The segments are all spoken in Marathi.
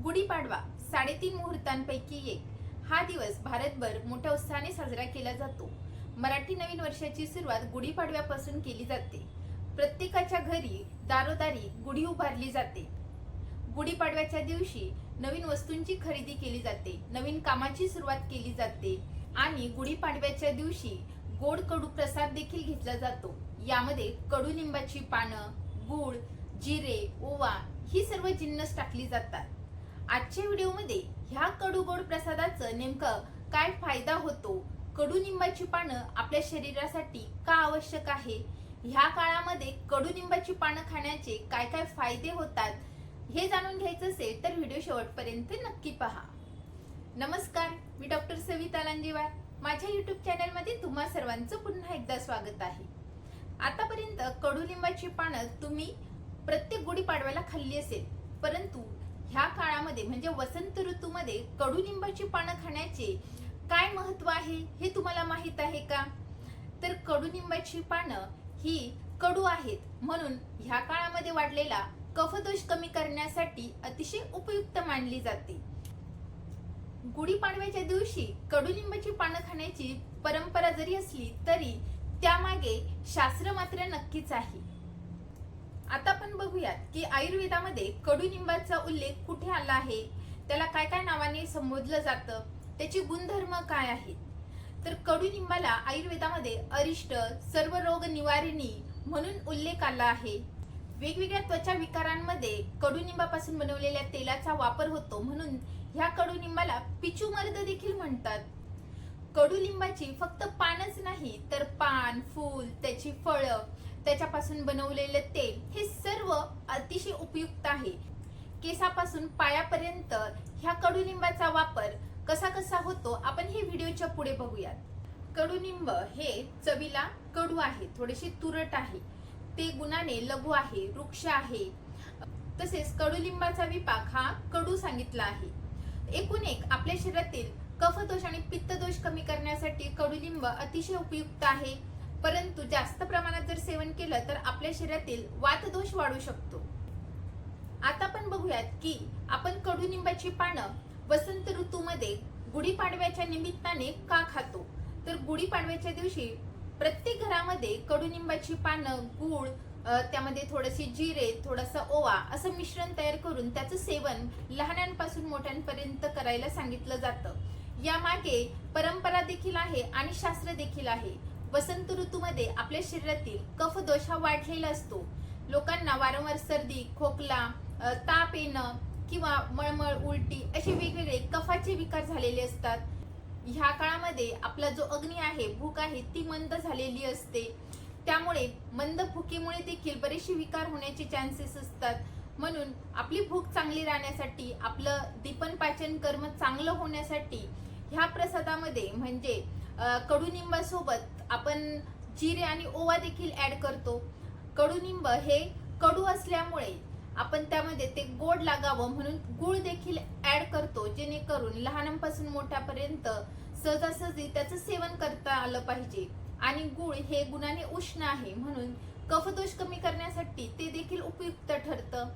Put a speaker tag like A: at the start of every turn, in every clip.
A: गुढीपाडवा 3.5 मुहूर्तांपैकी एक. हा दिवस भारतभर मोठ्या उत्साहाने साजरा केला जातो. मराठी नवीन वर्षाची सुरुवात गुढीपाडव्यापासून केली जाते. प्रत्येकाच्या घरी दारोदारी गुढी उभारली जाते. गुढीपाडव्याच्या दिवशी नवीन वस्तूंची खरेदी केली जाते, नवीन कामाची सुरुवात केली जाते आणि गुढीपाडव्याच्या दिवशी गोड कडू प्रसाद देखील घेतला जातो. यामध्ये कडुलिंबाची पानं, गूळ, जिरे, ओवा ही सर्व जिन्नस टाकली जातात. आजच्या व्हिडिओमध्ये ह्या कडू गोड प्रसादाचं नेमकं काय फायदा होतो, कडुनिंबाची पानं आपल्या शरीरासाठी का आवश्यक आहे, ह्या काळामध्ये कडुनिंबाची पानं खाण्याचे काय काय फायदे होतात, हे जाणून घ्यायचं असेल तर व्हिडिओ शेवटपर्यंत नक्की पहा. नमस्कार, मी डॉक्टर सविता लांजेवार. माझ्या युट्यूब चॅनलमध्ये तुम्हा सर्वांचं पुन्हा एकदा स्वागत आहे. आतापर्यंत कडुलिंबाची पानं तुम्ही प्रत्येक गुढीपाडव्याला खाल्ली असेल, परंतु ह्या काळामध्ये म्हणजे वसंत ऋतूमध्ये कडुलिंबाची पानं खाण्याचे काय महत्व आहे हे तुम्हाला माहित आहे का? तर कडुलिंबाची पानं ही कडू आहेत, म्हणून ह्या काळामध्ये वाढलेला कफदोष कमी करण्यासाठी अतिशय उपयुक्त मानली जाते. गुढीपाडव्याच्या दिवशी कडुलिंबाची पानं खाण्याची परंपरा जरी असली तरी त्यामागे शास्त्र मात्र नक्कीच आहे. आता आपण बघूयात की आयुर्वेदामध्ये कडुनिंबाचा उल्लेख कुठे आला आहे, त्याला काय काय नावाने संबोधलं जातं, त्याचे गुणधर्म काय आहेत. तर कडुनिंबाला आयुर्वेदामध्ये अरिष्ट, सर्व रोग निवारिणी म्हणून उल्लेख आला आहे. वेगवेगळ्या त्वचा विकारांमध्ये कडुनिंबापासून बनवलेल्या तेलाचा वापर होतो, म्हणून ह्या कडुनिंबाला पिचुमर्द देखील म्हणतात. कडुलिंबाची फक्त पानच नाही तर पान, फूल, त्याची फळं, त्याच्यापासून बनवलेले तेल हे सर्व अतिशय उपयुक्त आहे. केसापासून पायापर्यंत ह्या कडुलिंबाचा वापर कसा कसा होतो आपण हे व्हिडिओच्या पुढे बघूयात. कडुनिंब हे चवीला कडू आहे, थोडेसे तुरट आहे, ते गुणाने लघु आहे, वृक्ष आहे. तसेच कडुलिंबाचा विपाक हा कडू सांगितला आहे. एकूण एक आपल्या शरीरातील कफदोष आणि पित्तदोष कमी करण्यासाठी कडुलिंब अतिशय उपयुक्त आहे, परंतु जास्त प्रमाणात जर सेवन केलं तर आपल्या शरीरातील वातदोष वाढू शकतो. आता आपण बघूयात की आपण कडुनिंबाची पानं वसंत ऋतूमध्ये गुढीपाडव्याच्या निमित्ताने का खातो. तर गुढीपाडव्याच्या दिवशी प्रत्येक घरामध्ये कडुनिंबाची पानं, गूळ, त्यामध्ये थोडेसे जिरे, थोडासा ओवा असं मिश्रण तयार करून त्याचं सेवन लहानांपासून मोठ्यांपर्यंत करायला सांगितलं जातं. यामागे परंपरा देखील आहे आणि शास्त्र देखील आहे. वसंत ऋतूमध्ये आपल्या शरीरातील कफदोष हा वाढलेला असतो. लोकांना वारंवार सर्दी, खोकला, ताप येणं किंवा मळमळ, उलटी असे वेगवेगळे कफाचे विकार झालेले असतात. ह्या काळामध्ये आपला जो अग्नी आहे, भूक आहे, ती मंद झालेली असते. त्यामुळे मंद भुकेमुळे देखील बरेचसे विकार होण्याचे चान्सेस असतात. म्हणून आपली भूक चांगली राहण्यासाठी, आपलं दीपन पाचन कर्म चांगलं होण्यासाठी ह्या प्रसादामध्ये म्हणजे कडुनिंबासोबत आपण जिरे आणि ओवा देखील ऍड करतो. कडुनिंब हे कडू असल्यामुळे आपण त्यामध्ये ते गोड लागावं म्हणून गूळ देखील ऍड करतो, जेणेकरून लहानांपासून मोठ्यापर्यंत सहजासहजी त्याचं सेवन करता आलं पाहिजे. आणि गूळ हे गुणाने उष्ण आहे, म्हणून कफदोष कमी करण्यासाठी ते देखील उपयुक्त ठरतं.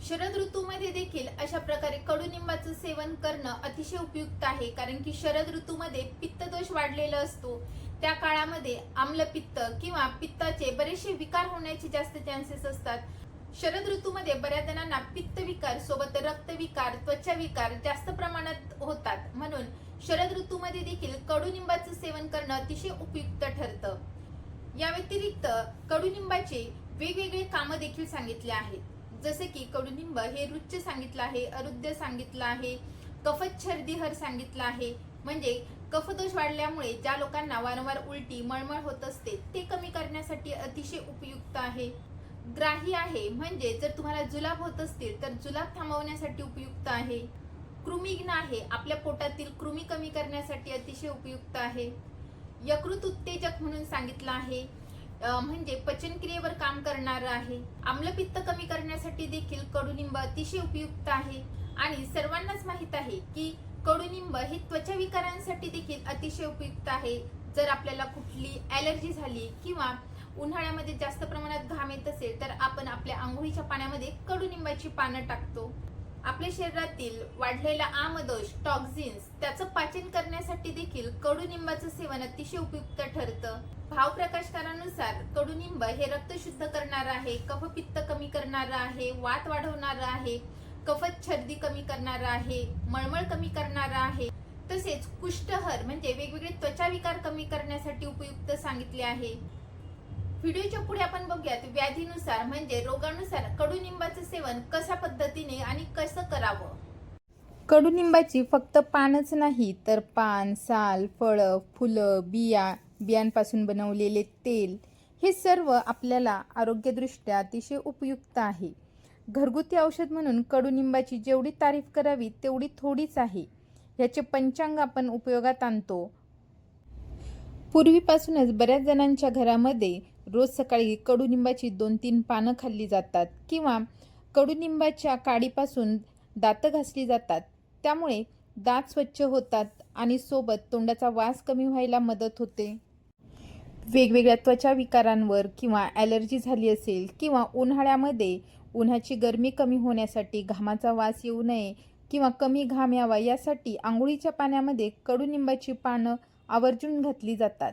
A: शरद ऋतूमध्ये देखील अशा प्रकारे कडुनिंबाचं सेवन करणं अतिशय उपयुक्त आहे, कारण की शरद ऋतूमध्ये पित्तदोष वाढलेला असतो. त्या काळामध्ये आम्लपित्त किंवा पित्ताचे बरेचसे विकार होण्याचे जास्त चान्सेस असतात. शरद ऋतूमध्ये बऱ्याच जणांना पित्त विकार सोबत रक्तविकार, त्वचा विकार जास्त प्रमाणात होतात, म्हणून शरद ऋतूमध्ये देखील कडुनिंबाचं सेवन करणं अतिशय उपयुक्त ठरतं. या व्यतिरिक्त कडुनिंबाचे वेगवेगळे कामं देखील सांगितले आहेत. जसे की कडुनिंब हे रुच्च सांगितलं आहे, अरुद्ध सांगितलं आहे, कफच्छर्दीहर सांगितलं आहे, म्हणजे कफदोष वाढल्यामुळे ज्या लोकांना वारंवार उलटी, मळमळ होत असते ते कमी करण्यासाठी अतिशय उपयुक्त आहे. ग्राही आहे, म्हणजे जर तुम्हाला जुलाब होत असतील तर जुलाब थांबवण्यासाठी उपयुक्त आहे. कृमिघ्न आहे, आपल्या पोटातील कृमी कमी करण्यासाठी अतिशय उपयुक्त आहे. यकृत उत्तेजक म्हणून सांगितलं आहे, म्हणजे पचनक्रियेवर काम करणार आहे. आम्लपित्त कमी करण्यासाठी देखील कडुनिंब अतिशय उपयुक्त आहे. आणि सर्वांनाच माहित आहे की कडुनिंब हे त्वचा विकारांसाठी देखील अतिशय उपयुक्त आहे. जर आपल्याला कुठली ॲलर्जी झाली किंवा उन्हाळ्यामध्ये जास्त प्रमाणात घाम येत असेल तर आपण आपल्या आंघोळीच्या पाण्यामध्ये कडुनिंबाची पानं टाकतो. आपल्या शरीरातील वाढलेला आमदोष, टॉक्झिन्स त्याचं पाचन करण्यासाठी देखील कडुनिंबाचं सेवन अतिशय उपयुक्त ठरतं. भावप्रकाशकारानुसार कडुनिंब हे रक्त शुद्ध करणारं आहे, कफपित्त कमी करणारं आहे, वात वाढवणारं आहे, कफत छर्दी कमी करणारं आहे, मळमळ कमी करणारं आहे, तसेच कुष्ठहर म्हणजे वेगवेगळे त्वचा विकार कमी करण्यासाठी उपयुक्त सांगितले आहे. व्हिडिओच्या पुढे आपण बघूयात व्याधीनुसार म्हणजे रोगानुसार कडुनिंबाचं सेवन कशा पद्धतीने आणि कसं करावं. कडुनिंबाची फक्त पानच नाही तर पान, साल, फळं, फुलं, बियांपासून बनवलेले तेल हे सर्व आपल्याला आरोग्यदृष्ट्या अतिशय उपयुक्त आहे. घरगुती औषध म्हणून कडुनिंबाची जेवढी तारीफ करावी तेवढी थोडीच आहे. याचे पंचांग आपण उपयोगात आणतो. पूर्वीपासूनच बऱ्याच जणांच्या घरामध्ये रोज सकाळी कडुनिंबाची 2-3 पानं खाल्ली जातात किंवा कडुनिंबाच्या काडीपासून दातं घासली जातात. त्यामुळे दात स्वच्छ होतात आणि सोबत तोंडाचा वास कमी व्हायला मदत होते. वेगवेगळ्या त्वचा विकारांवर किंवा ॲलर्जी झाली असेल किंवा उन्हाळ्यामध्ये उन्हाची गरमी कमी होण्यासाठी, घामाचा वास येऊ नये किंवा कमी घाम यावा यासाठी आंघोळीच्या पाण्यामध्ये कडुनिंबाची पानं आवर्जून घातली जातात.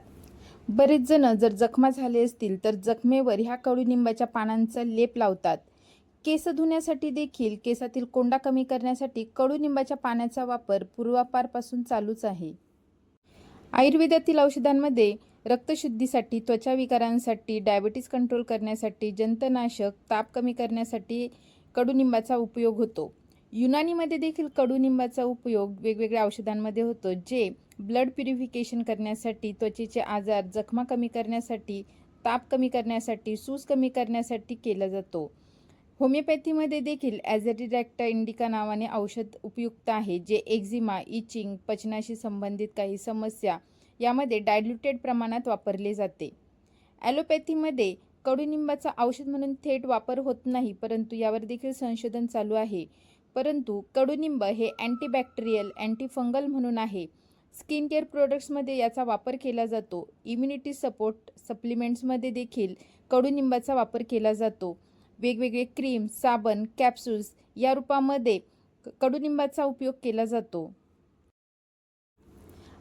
A: बरेच जण जर जखमा झाले असतील तर जखमेवर ह्या कडुनिंबाच्या पानांचा लेप लावतात. केस धुण्यासाठी देखील, केसातील कोंडा कमी करण्यासाठी कडुनिंबाच्या पाण्याचा वापर पूर्वापारपासून चालूच आहे. आयुर्वेदातील औषधांमध्ये रक्तशुद्धीसाठी, त्वचा विकारांसाठी, डायबिटीज कंट्रोल करण्यासाठी, जंतनाशक, ताप कमी करण्यासाठी कडुनिंबाचा उपयोग होतो. युनानीमध्ये देखील कडुनिंबाचा उपयोग वेगवेगळ्या औषधांमध्ये होतो, जे ब्लड प्युरिफिकेशन करण्यासाठी, त्वचेचे आजार, जखमा कमी करण्यासाठी, ताप कमी करण्यासाठी, सूज कमी करण्यासाठी केला जातो. होमिओपॅथीमध्ये देखील ॲझॅडिरॅक्टा इंडिका नावाने औषध उपयुक्त आहे, जे एक्झिमा, इचिंग, पचनाशी संबंधित काही समस्या यामध्ये डायल्युटेड प्रमाणात वापरले जाते. ॲलोपॅथीमध्ये कडुनिंबाचा औषध म्हणून थेट वापर होत नाही, परंतु यावर देखील संशोधन चालू आहे. परंतु कडुनिंब हे अँटीबॅक्टेरियल, अँटीफंगल म्हणून आहे. स्किन केअर प्रोडक्ट्समध्ये याचा वापर केला जातो. इम्युनिटी सपोर्ट सप्लिमेंट्समध्ये देखील कडुनिंबाचा वापर केला जातो. वेगवेगळे क्रीम, साबण, कॅप्सूल्स या रूपामध्ये कडुनिंबाचा उपयोग केला जातो.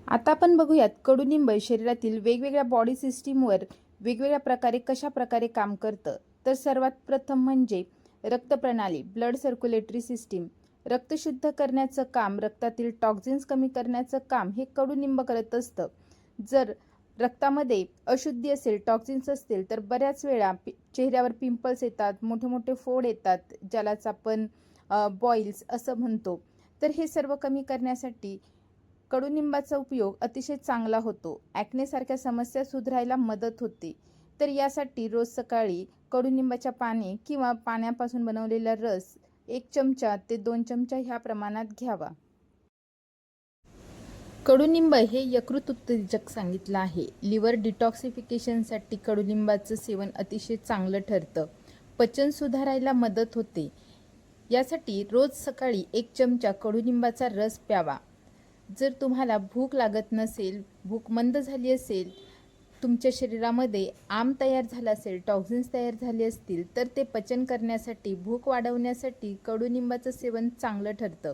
A: आता आपण बघूयात कडुनिंब शरीरातील वेगवेगळ्या बॉडी सिस्टीमवर वेगवेगळ्या प्रकारे कशा प्रकारे काम करतं. तर सर्वात प्रथम म्हणजे रक्तप्रणाली, ब्लड सर्क्युलेटरी सिस्टीम. रक्त शुद्ध करण्याचं काम, रक्तातील टॉक्झिन्स कमी करण्याचं काम हे कडुनिंब करत असतं. जर रक्तामध्ये अशुद्धी असेल, टॉक्झिन्स असतील तर बऱ्याच वेळा चेहऱ्यावर पिंपल्स येतात, मोठे मोठे फोड येतात, ज्यालाच आपण बॉईल्स असं म्हणतो. तर हे सर्व कमी करण्यासाठी कडुनिंबाचा उपयोग अतिशय चांगला होतो. ॲक्नेसारख्या समस्या सुधारायला मदत होते. तर यासाठी रोज सकाळी कडुनिंबाच्या पाने किंवा पाण्यापासून बनवलेला रस 1 चमचा ते 2 चमचा ह्या प्रमाणात घ्यावा. कडुनिंब हे यकृत उत्तेजक सांगितलं आहे. लिव्हर डिटॉक्सिफिकेशनसाठी कडुलिंबाचं सेवन अतिशय चांगलं ठरतं. पचन सुधारायला मदत होते. यासाठी रोज सकाळी 1 चमचा कडुलिंबाचा रस प्यावा. जर तुम्हाला भूक लागत नसेल, भूक मंद झाली असेल, तुमच्या शरीरामध्ये आम तयार झाला असेल, टॉक्झिन्स तयार झाले असतील, तर ते पचन करण्यासाठी, भूक वाढवण्यासाठी कडुनिंबाचं सेवन चांगलं ठरतं.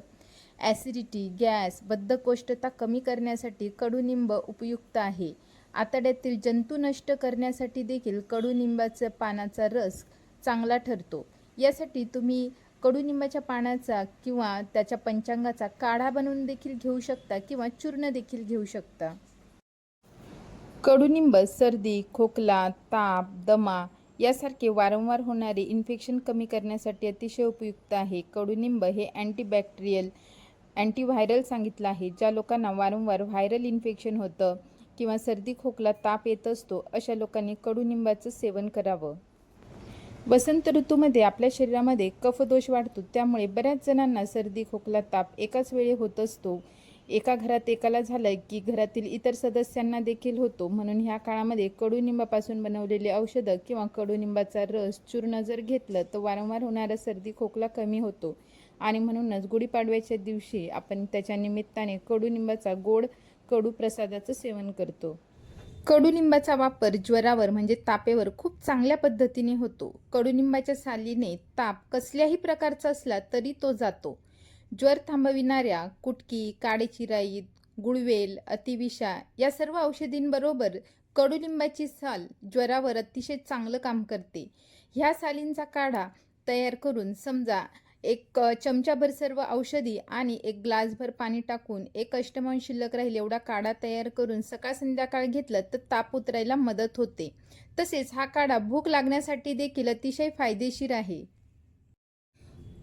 A: ॲसिडिटी, गॅस, बद्धकोष्ठता कमी करण्यासाठी कडुनिंब उपयुक्त आहे. आतड्यातील जंतू नष्ट करण्यासाठी देखील कडुनिंबाच्या पानाचा रस चांगला ठरतो. यासाठी तुम्ही कडुनिंबाच्या पानाचा किंवा त्याच्या पंचांगाचा काढा बनवून देखील घेऊ शकता किंवा चूर्ण देखील घेऊ शकता. कडुनिंब सर्दी, खोकला, ताप, दमा यासारखे वारंवार होणारे इन्फेक्शन कमी करण्यासाठी अतिशय उपयुक्त आहे. कडुनिंब हे अँटीबॅक्टेरियल, अँटीव्हायरल सांगितलं आहे. ज्या लोकांना वारंवार व्हायरल इन्फेक्शन होतं किंवा सर्दी, खोकला, ताप येत असतो, अशा लोकांनी कडुनिंबाचं सेवन करावं. वसंत ऋतूमध्ये आपल्या शरीरामध्ये कफदोष वाढतो, त्यामुळे बऱ्याच जणांना सर्दी, खोकला, ताप एकाच वेळी होत असतो. एका घरात एकाला झालं की घरातील इतर सदस्यांना देखील होतो. म्हणून ह्या काळामध्ये कडुनिंबापासून बनवलेले औषधं किंवा कडुनिंबाचा रस, चूर्ण जर घेतलं तर वारंवार होणारा सर्दी, खोकला कमी होतो. आणि म्हणूनच गुढीपाडव्याच्या दिवशी आपण त्याच्या निमित्ताने कडुनिंबाचा गोड कडू प्रसादाचं सेवन करतो. कडुलिंबाचा वापर ज्वरावर म्हणजे तापेवर खूप चांगल्या पद्धतीने होतो. कडुलिंबाच्या सालीने ताप कसल्याही प्रकारचा असला तरी तो जातो. ज्वर थांबविणाऱ्या कुटकी, काळी राई, गुळवेल, अतिविषा या सर्व औषधींबरोबर कडुलिंबाची साल ज्वरावर अतिशय चांगलं काम करते. ह्या सालींचा काढा तयार करून समजा एक चमचाभर सर्व औषधी आणि एक ग्लासभर पाणी टाकून एक अष्टमांश शिल्लक राहील एवढा काढा तयार करून सकाळ संध्याकाळ घेतलं तर ताप उतरायला मदत होते. तसेच हा काढा भूक लागण्यासाठी देखील अतिशय फायदेशीर आहे.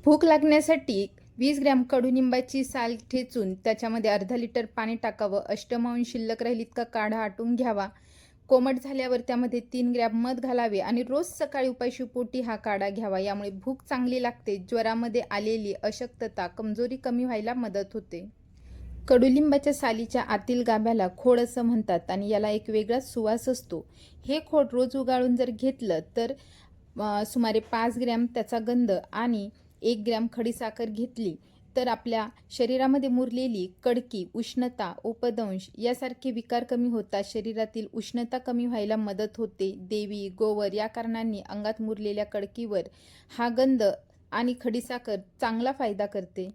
A: भूक लागण्यासाठी 20 ग्रॅम कडुनिंबाची साल ठेचून त्याच्यामध्ये अर्धा लिटर पाणी टाकावं. अष्टमांश शिल्लक राहील इतका काढा आटून घ्यावा. कोमट झाल्यावर त्यामध्ये 3 ग्रॅम मध घालावे आणि रोज सकाळी उपाशी पोटी हा काढा घ्यावा. यामुळे भूक चांगली लागते. ज्वरामध्ये आलेली अशक्तता, कमजोरी कमी व्हायला मदत होते. कडुलिंबाच्या सालीच्या आतील गाभ्याला खोड असं म्हणतात आणि याला एक वेगळाच सुवास असतो. हे खोड रोज उगाळून जर घेतलं तर सुमारे 5 ग्रॅम त्याचा गंध आणि 1 ग्रॅम खडीसाखर घेतली तर आपल्या शरीरामध्ये मुरलेली कडकी, उष्णता, उपदंश यासारखे विकार कमी होतात. शरीरातील उष्णता कमी व्हायला मदत होते. देवी, गोवर या कारणांनी अंगात मुरलेल्या कडकीवर हा गंध आणि खडीसाखर चांगला फायदा करते.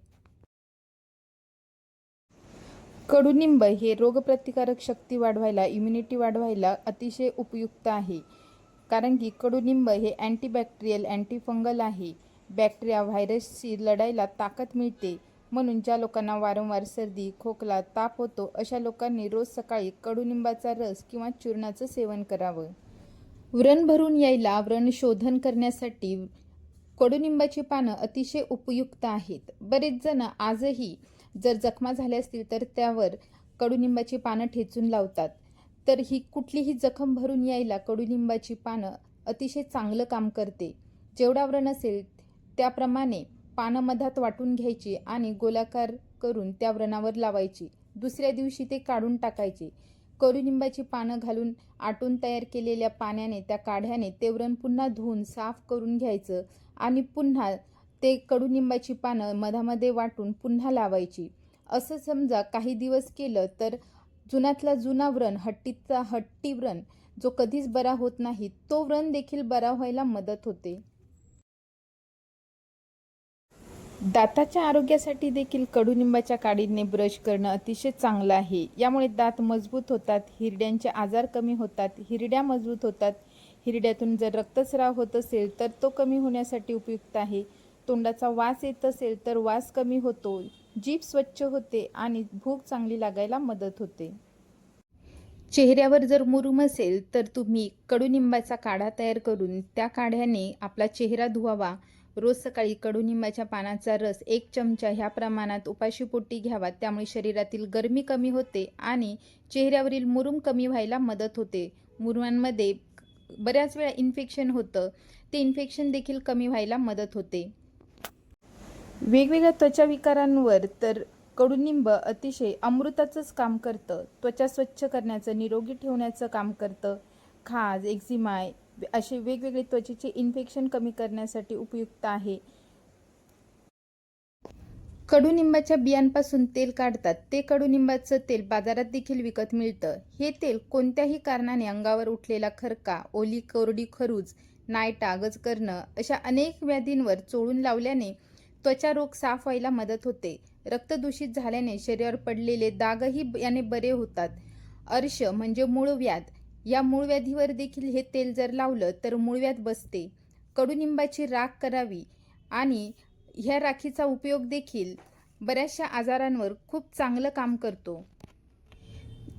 A: कडुनिंब हे रोगप्रतिकारक शक्ती वाढवायला, इम्युनिटी वाढवायला अतिशय उपयुक्त आहे. कारण की कडुनिंब हे अँटीबॅक्टेरियल, अँटीफंगल आहे. बॅक्टेरिया, व्हायरसशी लढायला ताकद मिळते. म्हणून ज्या लोकांना वारंवार सर्दी, खोकला, ताप होतो अशा लोकांनी रोज सकाळी कडुनिंबाचा रस किंवा चूर्णाचं सेवन करावं. व्रण भरून यायला व्रण शोधन करण्यासाठी कडुनिंबाची पानं अतिशय उपयुक्त आहेत. बरेच जण आजही जर जखमा झाल्या असतील तर त्यावर कडुनिंबाची पानं ठेचून लावतात. तर ही कुठलीही जखम भरून यायला कडुलिंबाची पानं अतिशय चांगलं काम करते. जेवढा व्रण असेल त्याप्रमाणे पानं मधात वाटून घ्यायची आणि गोलाकार करून त्या व्रणावर लावायची. दुसऱ्या दिवशी ते काढून टाकायचे. कडुलिंबाची पानं घालून आटून तयार केलेल्या पाण्याने, त्या काढ्याने ते व्रण पुन्हा धुवून साफ करून घ्यायचं आणि पुन्हा ते कडुलिंबाची पानं मधामध्ये वाटून पुन्हा लावायची. असं समजा काही दिवस केलं तर जुनातला जुना व्रण, हट्टीचा हट्टी व्रण जो कधीच बरा होत नाही तो व्रण देखील बरा व्हायला मदत होते. दाताच्या आरोग्यासाठी देखील कडुनिंबाच्या काडीने ब्रश करणं अतिशय चांगलं आहे. यामुळे दात मजबूत होतात, हिरड्यांचे आजार कमी होतात, हिरड्या मजबूत होतात. हिरड्यातून जर रक्तस्राव होत असेल तर तो कमी होण्यासाठी उपयुक्त आहे. तोंडाचा वास येत असेल तर वास कमी होतो, जीभ स्वच्छ होते आणि भूक चांगली लागायला मदत होते. चेहऱ्यावर जर मुरूम असेल तर तुम्ही कडुनिंबाचा काढा तयार करून त्या काढ्याने आपला चेहरा धुवावा. रोज सकाळी कडुनिंबाच्या पानाचा रस 1 चमचा ह्या प्रमाणात उपाशीपोटी घ्यावा. त्यामुळे शरीरातील गरमी कमी होते आणि चेहऱ्यावरील मुरूम कमी व्हायला मदत होते. मुरुमांमध्ये बऱ्याच वेळा इन्फेक्शन होतं, ते इन्फेक्शन देखील कमी व्हायला मदत होते. वेगवेगळ्या त्वचा विकारांवर तर कडुनिंब अतिशय अमृताचंच काम करतं. त्वचा स्वच्छ करण्याचं, निरोगी ठेवण्याचं काम करतं. खाज, एक्झिमा असे वेगवेगळे त्वचेचे इन्फेक्शन कमी करण्यासाठी उपयुक्त आहे. कडुनिंबाच्या बियांपासून तेल काढतात. ते कडुनिंबाचं तेल बाजारात देखील विकत मिळतं. हे तेल कोणत्याही कारणाने अंगावर उठलेला खरका, ओली कोरडी खरूज, नायटा, गजकरणं अशा अनेक व्याधींवर चोळून लावल्याने त्वचा रोग साफ व्हायला मदत होते. रक्त दूषित झाल्याने शरीरावर पडलेले दागही याने बरे होतात. अर्श म्हणजे मूळव्याध, या मूळव्याधीवर देखील हे तेल जर लावलं तर मूळव्याध बसते. कडुनिंबाची राख करावी आणि ह्या राखीचा उपयोग देखील बऱ्याचशा आजारांवर खूप चांगलं काम करतो.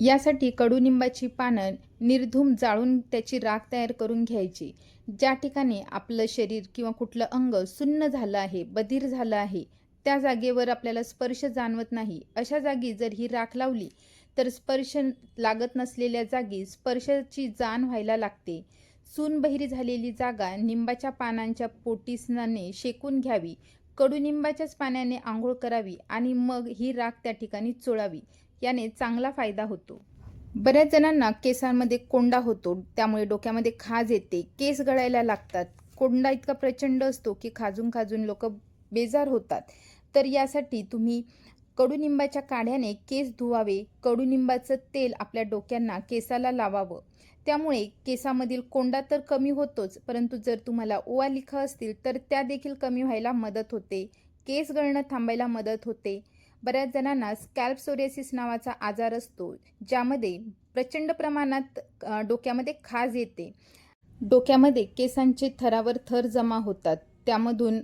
A: यासाठी कडुनिंबाची पानं निर्धूम जाळून त्याची राख तयार करून घ्यायची. ज्या ठिकाणी आपलं शरीर किंवा कुठलं अंग सुन्न झालं आहे, बधीर झालं आहे, त्या जागेवर आपल्याला स्पर्श जाणवत नाही, अशा जागी जर ही राख लावली तर स्पर्श लागत नसलेल्या जागी स्पर्शाची जाण व्हायला लागते. सूनबहिरी झालेली जागा निंबाच्या पानांच्या पोटीसनाने शेकून घ्यावी. कडुनिंबाच्याच पाण्याने आंघोळ करावी आणि मग ही राख त्या ठिकाणी चोळावी. याने चांगला फायदा होतो. बऱ्याच जणांना केसांमध्ये कोंडा होतो, त्यामुळे डोक्यामध्ये खाज येते, केस गळायला लागतात. कोंडा इतका प्रचंड असतो की खाजून खाजून लोक बेजार होतात. तर यासाठी तुम्ही कडुनिंबाच्या काढ्याने केस धुवावे. कडुनिंबाचं तेल आपल्या डोक्यांना केसाला लावावं. त्यामुळे केसामधील कोंडा तर कमी होतोच, परंतु जर तुम्हाला ओवालिका असतील तर त्या देखील कमी व्हायला मदत होते. केस गळणं थांबायला मदत होते. बऱ्याच जणांना स्कॅल्प सोरियासिस नावाचा आजार असतो, ज्यामध्ये प्रचंड प्रमाणात डोक्यामध्ये खाज येते. डोक्यामध्ये केसांचे थरावर थर जमा होतात, त्यामधून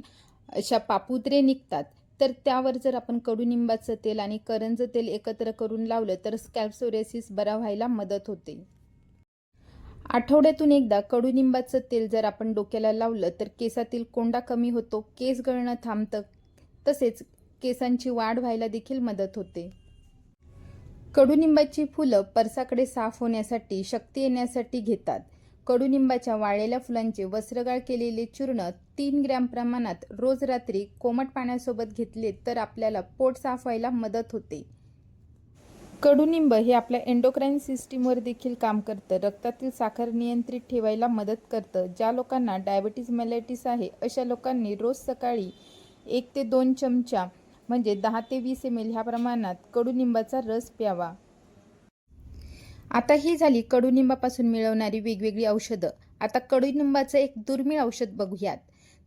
A: अशा पापुद्रे निघतात. तर त्यावर जर आपण कडुनिंबाचं तेल आणि करंज तेल एकत्र करून लावलं तर स्कॅल्प सोरियासिस बरा व्हायला मदत होते. आठवड्यातून एकदा कडुनिंबाचं तेल जर आपण डोक्याला लावलं तर केसातील कोंडा कमी होतो, केस गळणं थांबतं, तसेच केसांची वाढ व्हायला देखील मदत होते. कडुनिंबाची फुलं परसाकडे साफ होण्यासाठी, शक्ती येण्यासाठी घेतात. कडुनिंबाच्या वाळलेल्या फुलांचे वस्त्रगाळ केलेले चूर्ण 3 ग्रॅम प्रमाणात रोज रात्री कोमट पाण्यासोबत घेतले तर आपल्याला पोट साफ व्हायला मदत होते. कडुनिंब हे आपल्या एंडोक्राईन सिस्टीमवर देखील काम करतं. रक्तातील साखर नियंत्रित ठेवायला मदत करतं. ज्या लोकांना डायबिटीज मेलायटिस आहे अशा लोकांनी रोज सकाळी 1 ते 2 चमचा म्हणजे 10 ते 20 ml ह्या प्रमाणात कडुनिंबाचा रस प्यावा. आता ही झाली कडुनिंबापासून मिळवणारी वेगवेगळी औषधं. आता कडुनिंबाचं एक दुर्मिळ औषध बघूयात.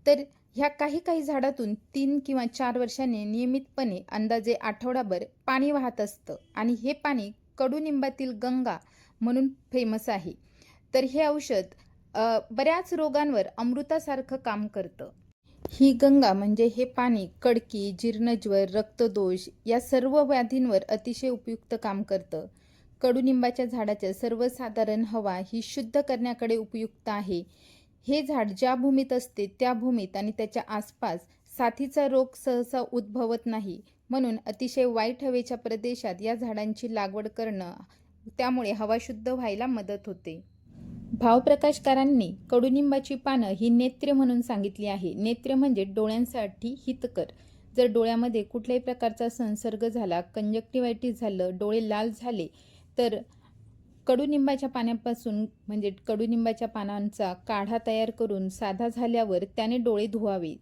A: तर ह्या काही झाडातून 3 किंवा 4 वर्षांनी नियमितपणे अंदाजे आठवडाभर पाणी वाहत असतं आणि हे पाणी कडुनिंबातील गंगा म्हणून फेमस आहे. तर हे औषध बऱ्याच रोगांवर अमृतासारखं काम करतं. ही गंगा म्हणजे हे पाणी कडकी, जीर्णज्वर, रक्तदोष या सर्व व्याधींवर अतिशय उपयुक्त काम करतं. कडुनिंबाच्या झाडाच्या सर्वसाधारण हवा ही शुद्ध करण्याकडे उपयुक्त आहे. हे झाड ज्या भूमीत असते त्या भूमीत आणि त्याच्या आसपास साथीचा रोग सहसा उद्भवत नाही, म्हणून अतिशय वाईट हवेच्या प्रदेशात या झाडांची लागवड करणं, त्यामुळे हवा शुद्ध व्हायला मदत होते. भावप्रकाशकारांनी कडुनिंबाची पानं ही नेत्र म्हणून सांगितली आहे. नेत्र म्हणजे डोळ्यांसाठी हितकर. जर डोळ्यामध्ये कुठल्याही प्रकारचा संसर्ग झाला, कंजक्टिव्हायटिस झालं, डोळे लाल झाले तर कडुनिंबाच्या पाण्यापासून म्हणजे कडुनिंबाच्या पानांचा काढा तयार करून साधा झाल्यावर त्याने डोळे धुवावे.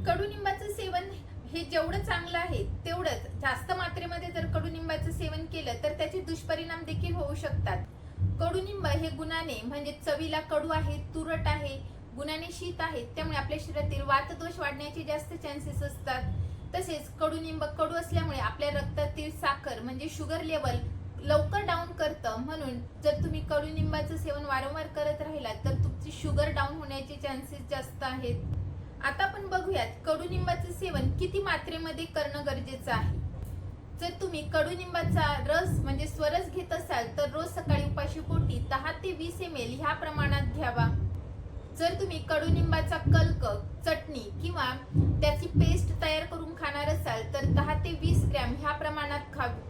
A: कडुनिंबाचं सेवन हे जेवढं चांगलं आहे तेवढंच जास्त मात्रेमध्ये जर कडुनिंबाचं सेवन केलं तर त्याचे दुष्परिणाम देखील होऊ शकतात. कडुनिंब हे गुणाने म्हणजे चवीला कडू आहे, तुरट आहे, गुणाने शीत आहे, त्यामुळे आपल्या शरीरातील वातदोष वाढण्याचे जास्त चान्सेस असतात. तसेच कडुनिंब कडू असल्यामुळे आपल्या रक्तातील साखर म्हणजे शुगर लेवल लवकर डाऊन करतं. म्हणून जर तुम्ही कडुनिंबाचं सेवन वारंवार करत राहिलात तर तुमची शुगर डाऊन होण्याचे चान्सेस जास्त आहेत. आता आपण बघूयात कडुनिंबाचं सेवन किती मात्रेमध्ये करणं गरजेचं आहे. जर तुम्ही कडुनिंबाचा रस म्हणजे स्वरस घेत असाल तर रोज सकाळी उपाशीपोटी 10 ते 20 ml ह्या प्रमाणात घ्यावा. जर तुम्ही कडुनिंबाचा कल्क, चटणी किंवा त्याची पेस्ट तयार करून खाणार असाल तर 10 ते 20 ग्रॅम ह्या प्रमाणात खावी.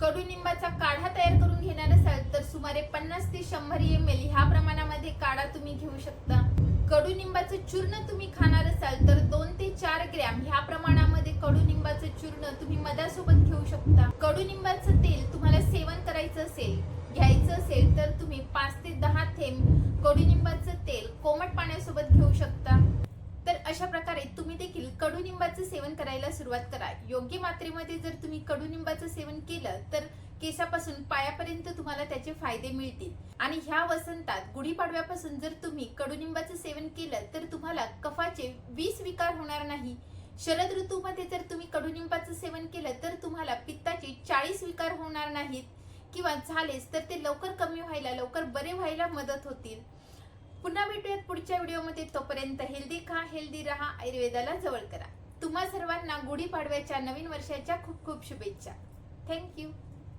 A: कडुनिंबाचा काढा तयार करून घेणार असाल तर सुमारे 50 ते 100 ml ह्या प्रमाणामध्ये काढा तुम्ही घेऊ शकता. कडुनिंबाचं चूर्ण तुम्ही खाणार असाल तर 2 ते 4 ग्रॅम ह्या प्रमाणामध्ये कडुनिंबाचं चूर्ण तुम्ही मधासोबत घेऊ शकता. कडुनिंबाचं तेल तुम्हाला सेवन करायचं असेल, घ्यायचं असेल तर तुम्ही 5 ते 10 थेंब कडुनिंबाचं तेल कोमट पाण्यासोबत घेऊ शकता. तर अशा प्रकारे तुम्ही देखील कडुनिंबाचं सेवन करायला सुरुवात करा. योग्य मात्रेमध्ये जर तुम्ही कडुनिंबाचं सेवन केलं तर केसापासून पायापर्यंत तुम्हाला त्याचे फायदे मिळतील. आणि ह्या वसंतात गुढीपाडव्यापासून जर तुम्ही कडुनिंबाचं सेवन केलं तर तुम्हाला कफाचे 20 विकार होणार नाही. शरद ऋतूमध्ये जर तुम्ही कडुनिंबाचं सेवन केलं तर तुम्हाला पित्ताचे 40 विकार होणार नाहीत, किंवा झालेच तर ते लवकर कमी व्हायला, लवकर बरे व्हायला मदत होतील. पुन्हा भेटूयात पुढच्या व्हिडिओमध्ये. तोपर्यंत हेल्दी खा, हेल्दी राहा, आयुर्वेदाला जवळ करा. तुम्हा सर्वांना गुढीपाडव्याच्या नवीन वर्षाच्या खूप खूप शुभेच्छा. थँक्यू.